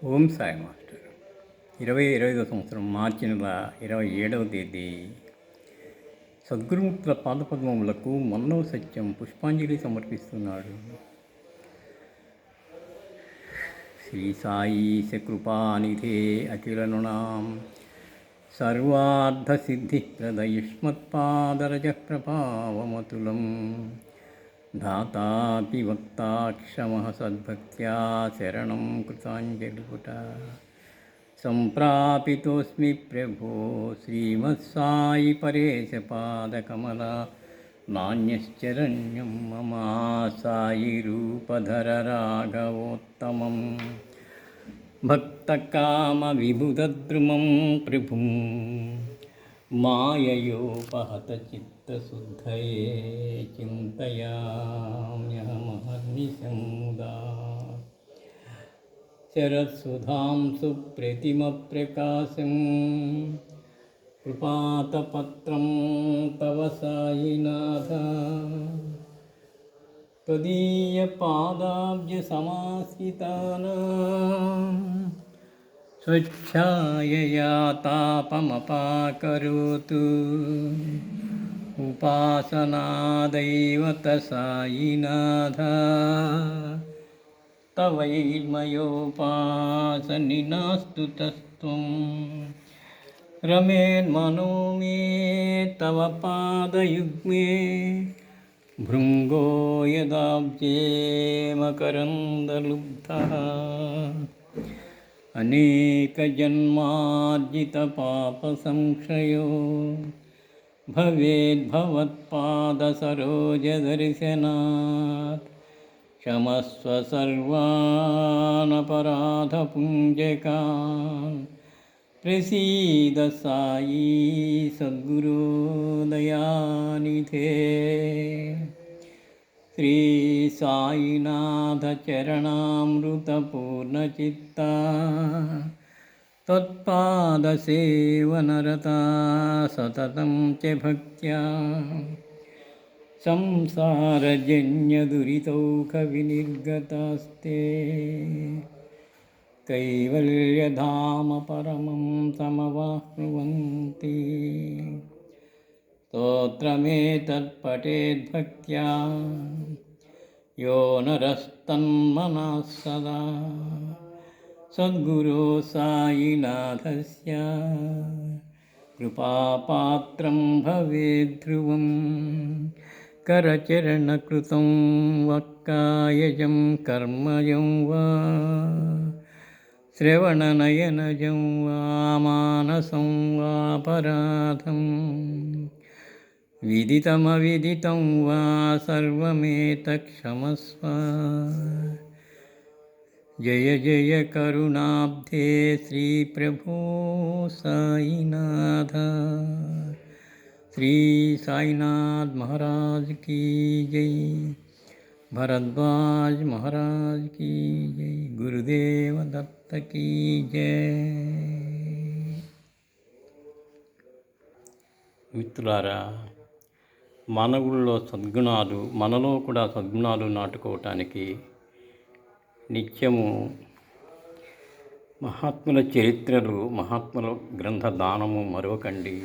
Om Sai master 2025 సంవత్సరం మార్చి నెల 27వ తేదీ సద్గురుముక్తుల పాదపద్మములకు మన్నవ సత్యం పుష్పాంజలి సమర్పిస్తున్నాడు. శ్రీ సాయీశ కృపానిధే అఖిలనునాం సర్వార్థసిద్ధిప్రదయుష్మత్పాదరజ ప్రభావమతులం ధాతాపి వక్తాక్షమః సద్భక్త్యా శరణం కృతాంజలిపుట సంప్రాపితోస్మి ప్రభో శ్రీమత్సాయి పరేశపాదకమల నాణ్యశ్చరణ్యం మమ సాయి రూపధర రాఘవోత్తమం భక్తకామవిబుధద్రుమం ప్రభుం మాయయోపహత చిత్తశుద్ధయే చింతయామ్యహమహర్నిశం ముదా శరత్సుధాం సుప్రతిమప్రకాశం కృపాతపత్రం తవ సాయినాథ త్వదీయపాదాబ్జసమాశ్రితానాం స్వచ్ఛాయయా తాపమపాకరోతు ఉపాసనాదైవత సాయినాథ తవైర్మయోపాసనినాస్తు తస్త్వం రమేన్మనో మే తవ పాదయుగ్మే భృంగో యదాబ్జే మకరందలుబ్ధః అనేకజన్మార్జితపాపసంక్షయో భవేద్భవత్పాదసరోజదర్శనాత్ క్షమస్వ సర్వానపరాధపుంజకాన్ ప్రసీద సాయి సద్గురో దయానిధే శ్రీ సాయినాథ చరణామృతపూర్ణచిత్తా తత్పాదసేవనరతా సతతం చ భక్త్యా సంసారజన్యదురితౌకవినిర్గతాస్తే కైవల్యధామ పరమం సమవాప్నువంతి స్తోత్రమేతత్పఠేద్భక్త్యా యో నరస్తన్మనః సదా సద్గురో సాయినాథస్య కృపాపాత్రం భవేద్ధ్రువం కరచరణకృతం వక్కాయజం కర్మజం వా శ్రవణనయనజం వా మానసం వాపరాధం విదితమవిదితం వా సర్వమేతక్షమస్వ జయ జయ కరుణాబ్ధే శ్రీ ప్రభో సాయినాథ శ్రీ సాయినాథ్ మహారాజ్ की जय भरद्वाज महाराज की जय गुरुदेव दत्त की जय. మిత్రులారా, మానవుల్లో సద్గుణాలు, మనలో కూడా సద్గుణాలు నాటుకోవటానికి నిత్యము మహాత్ముల చరిత్రలు, మహాత్ముల గ్రంథ దానము మరొకండి.